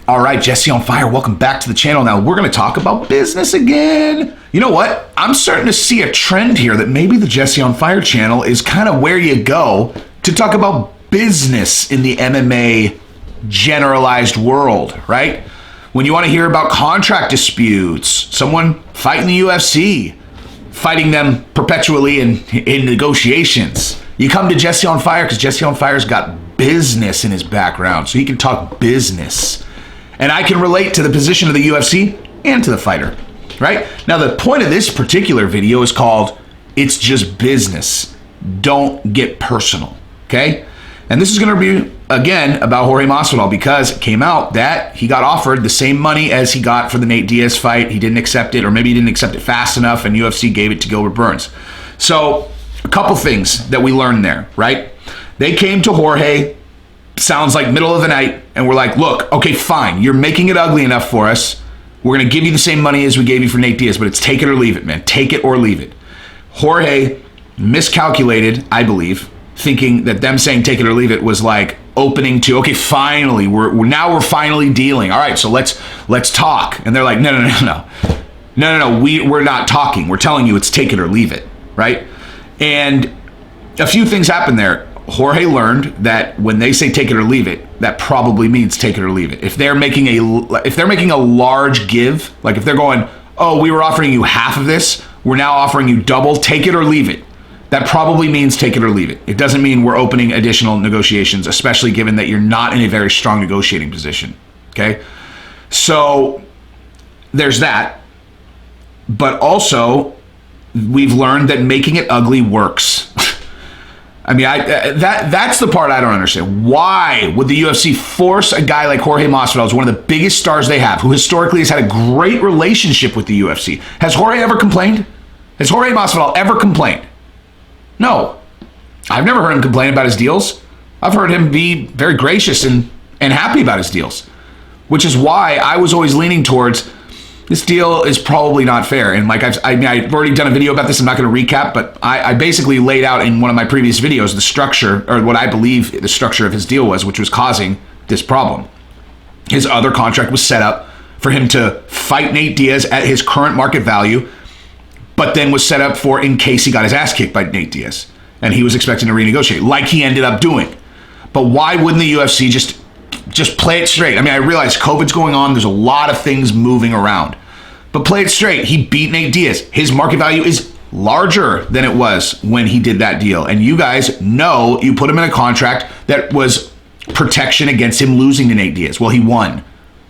All right, Jesse on Fire, welcome back to the channel. Now, we're going to talk about business again. You know what? I'm starting to see a trend here that maybe the Jesse on Fire channel is kind of where you go to talk about business in the MMA generalized world, right? When you want to hear about contract disputes, someone fighting the UFC, fighting them perpetually in negotiations, you come to Jesse on Fire because Jesse on Fire's got business in his background, so he can talk business. And I can relate to the position of the UFC and to the fighter, right? Now, the point of this particular video is called, It's Just Business. Don't get personal, okay? And this is going to be, again, about Jorge Masvidal because it came out that he got offered the same money as he got for the Nate Diaz fight. He didn't accept it, or maybe he didn't accept it fast enough, and UFC gave it to Gilbert Burns. So, a couple things that we learned there, right? They came to Jorge, sounds like middle of the night, and we're like, look, okay, fine, you're making it ugly enough for us. We're going to give you the same money as we gave you for Nate Diaz, but it's take it or leave it, man. Take it or leave it. Jorge miscalculated, I believe, thinking that them saying take it or leave it was like opening to, okay, finally, we're finally dealing. All right, so let's talk. And they're like, no, we're not talking. We're telling you it's take it or leave it, right? And a few things happened there. Jorge learned that when they say take it or leave it, that probably means take it or leave it. If they're making a large give, like if they're going, oh, we were offering you half of this, we're now offering you double, take it or leave it. That probably means take it or leave it. It doesn't mean we're opening additional negotiations, especially given that you're not in a very strong negotiating position, okay? So there's that. But also, we've learned that making it ugly works. I mean, that's the part I don't understand. Why would the UFC force a guy like Jorge Masvidal, who's one of the biggest stars they have, who historically has had a great relationship with the UFC? Has Jorge ever complained? Has Jorge Masvidal ever complained? No. I've never heard him complain about his deals. I've heard him be very gracious and happy about his deals, which is why I was always leaning towards this deal is probably not fair. And like I've already done a video about this. I'm not going to recap, but I basically laid out in one of my previous videos the structure, or what I believe the structure of his deal was, which was causing this problem. His other contract was set up for him to fight Nate Diaz at his current market value, but then was set up for in case he got his ass kicked by Nate Diaz. And he was expecting to renegotiate, like he ended up doing. But why wouldn't the UFC just play it straight? I mean, I realize COVID's going on. There's a lot of things moving around. But play it straight. He beat Nate Diaz. His market value is larger than it was when he did that deal. And you guys know you put him in a contract that was protection against him losing to Nate Diaz. Well, he won.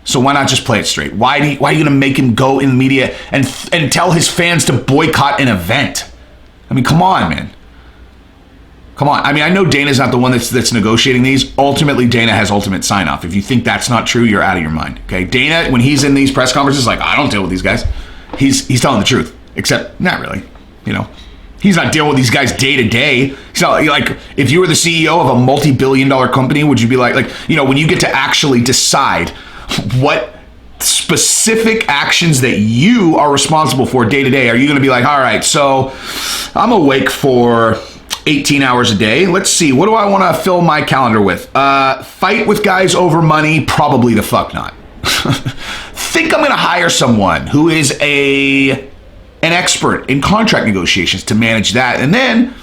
So why not just play it straight? Why are you going to make him go in the media and tell his fans to boycott an event? I mean, come on, man. Come on. I mean, I know Dana's not the one that's negotiating these. Ultimately, Dana has ultimate sign-off. If you think that's not true, you're out of your mind. Okay, Dana, when he's in these press conferences, like, I don't deal with these guys. He's telling the truth, except not really. You know, he's not dealing with these guys day to day. He's not like, if you were the CEO of a multi-billion-dollar company, would you be like, you know, when you get to actually decide what specific actions that you are responsible for day to day, are you going to be like, all right, so I'm awake for 18 hours a day. Let's see. What do I want to fill my calendar with? Fight with guys over money? Probably the fuck not. Think I'm going to hire someone who is an expert in contract negotiations to manage that. And then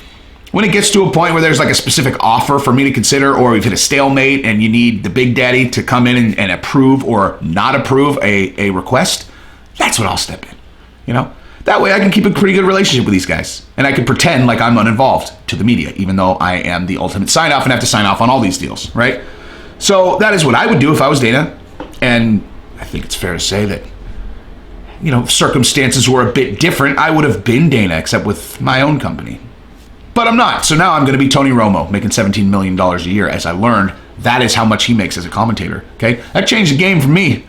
when it gets to a point where there's like a specific offer for me to consider, or we've hit a stalemate and you need the big daddy to come in and approve or not approve a request, that's when I'll step in, you know? That way I can keep a pretty good relationship with these guys. And I can pretend like I'm uninvolved to the media, even though I am the ultimate sign-off and have to sign off on all these deals, right? So that is what I would do if I was Dana. And I think it's fair to say that, you know, if circumstances were a bit different, I would have been Dana, except with my own company. But I'm not. So now I'm going to be Tony Romo, making $17 million a year. As I learned, that is how much he makes as a commentator, okay? That changed the game for me.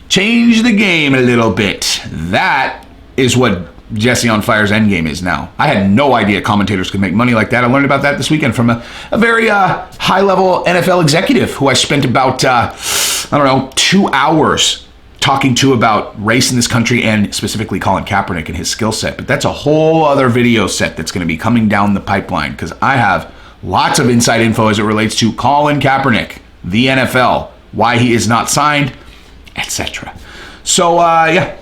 Changed the game a little bit. That is what Jesse on Fire's endgame is now. I had no idea commentators could make money like that. I learned about that this weekend from a very high-level NFL executive who I spent about, 2 hours talking to about race in this country and specifically Colin Kaepernick and his skill set. But that's a whole other video set that's going to be coming down the pipeline because I have lots of inside info as it relates to Colin Kaepernick, the NFL, why he is not signed, etc. So, yeah.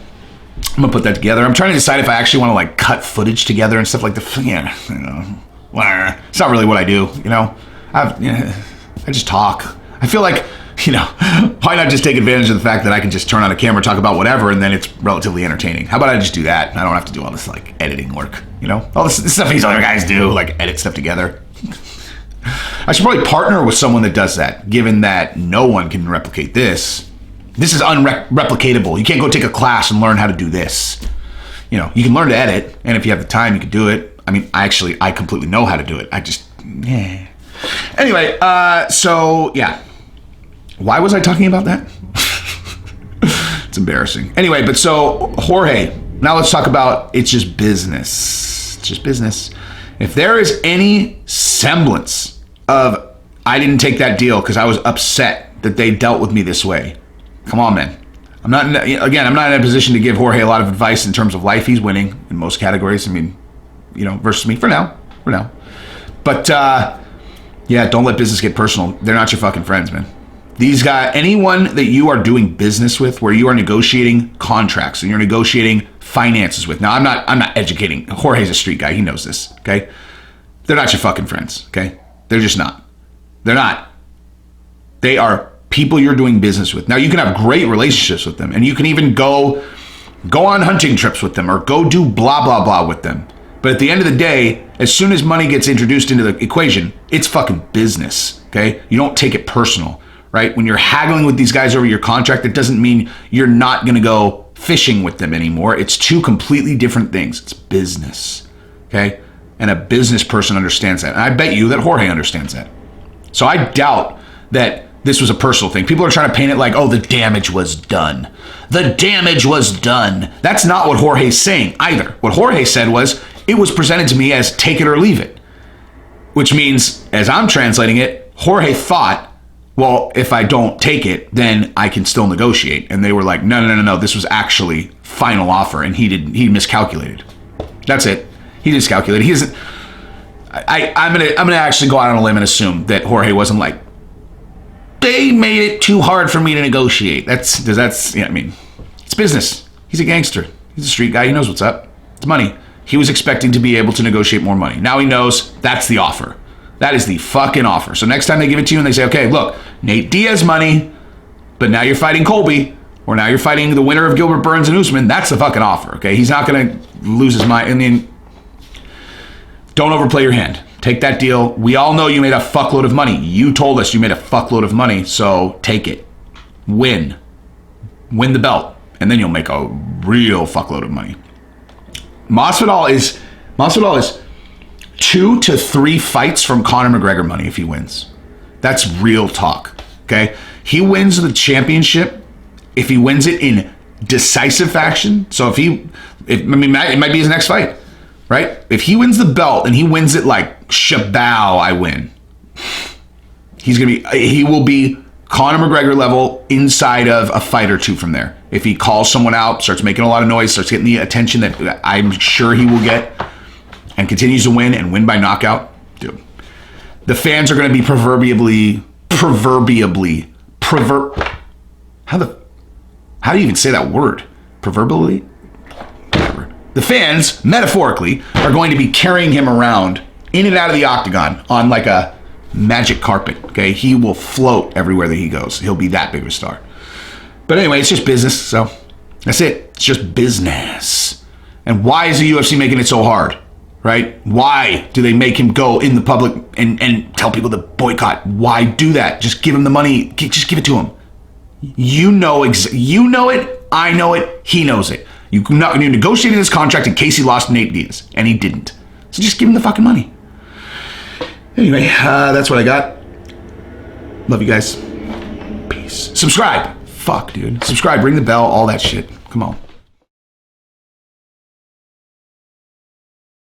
I'm gonna put that together. I'm trying to decide if I actually want to like cut footage together and stuff like the, yeah, you know, it's not really what I do, you know. I just talk. I feel like, you know, why not just take advantage of the fact that I can just turn on a camera, talk about whatever, and then it's relatively entertaining. How about I just do that? I don't have to do all this like editing work, you know, all this stuff these other guys do, like edit stuff together. I should probably partner with someone that does that, given that no one can replicate this. This is unreplicatable. You can't go take a class and learn how to do this. You know, you can learn to edit, and if you have the time, you can do it. I mean, I completely know how to do it. I just, yeah. Anyway, so, yeah. Why was I talking about that? It's embarrassing. Anyway, but so, Jorge, now let's talk about it's just business. It's just business. If there is any semblance of I didn't take that deal because I was upset that they dealt with me this way, come on, man. I'm not in a position to give Jorge a lot of advice in terms of life. He's winning in most categories. I mean, you know, versus me for now. But, yeah, don't let business get personal. They're not your fucking friends, man. These guys, anyone that you are doing business with, where you are negotiating contracts and you're negotiating finances with. Now, I'm not educating. Jorge's a street guy. He knows this, okay? They're not your fucking friends, okay? They're just not. They're not. They are people you're doing business with. Now, you can have great relationships with them, and you can even go on hunting trips with them or go do blah, blah, blah with them. But at the end of the day, as soon as money gets introduced into the equation, it's fucking business, okay? You don't take it personal, right? When you're haggling with these guys over your contract, it doesn't mean you're not going to go fishing with them anymore. It's two completely different things. It's business, okay? And a business person understands that. And I bet you that Jorge understands that. So I doubt that this was a personal thing. People are trying to paint it like, oh, the damage was done. The damage was done. That's not what Jorge's saying either. What Jorge said was, it was presented to me as take it or leave it. Which means, as I'm translating it, Jorge thought, well, if I don't take it, then I can still negotiate. And they were like, no. This was actually final offer, and he miscalculated. That's it. He miscalculated. He isn't. I'm gonna actually go out on a limb and assume that Jorge wasn't like, they made it too hard for me to negotiate. Yeah, I mean, it's business. He's a gangster. He's a street guy. He knows what's up. It's money. He was expecting to be able to negotiate more money. Now he knows that's the offer. That is the fucking offer. So next time they give it to you and they say, okay, look, Nate Diaz money, but now you're fighting Colby, or now you're fighting the winner of Gilbert Burns and Usman, that's the fucking offer, okay? He's not going to lose his mind. I mean, don't overplay your hand. Take that deal. We all know you made a fuckload of money. You told us you made a fuckload of money, so take it. Win the belt, and then you'll make a real fuckload of money. Masvidal is 2 to 3 fights from Conor McGregor money if he wins. That's real talk, okay? He wins the championship if he wins it in decisive fashion. So it might be his next fight, right? If he wins the belt and he wins it like shabao, I win. He will be Conor McGregor level inside of a fight or two from there. If he calls someone out, starts making a lot of noise, starts getting the attention that I'm sure he will get, and continues to win and win by knockout, dude, the fans are going to be how do you even say that word? Proverbially? Whatever. The fans, metaphorically, are going to be carrying him around in and out of the octagon on like a magic carpet, okay? He will float everywhere that he goes. He'll be that big of a star. But anyway, it's just business, so that's it. It's just business. And why is the UFC making it so hard, right? Why do they make him go in the public and tell people to boycott? Why do that? Just give him the money. Just give it to him. You know it. I know it. He knows it. You negotiated this contract in case he lost Nate Diaz, and he didn't. So just give him the fucking money. Anyway, that's what I got. Love you guys. Peace. Subscribe. Fuck, dude. Subscribe. Ring the bell. All that shit. Come on.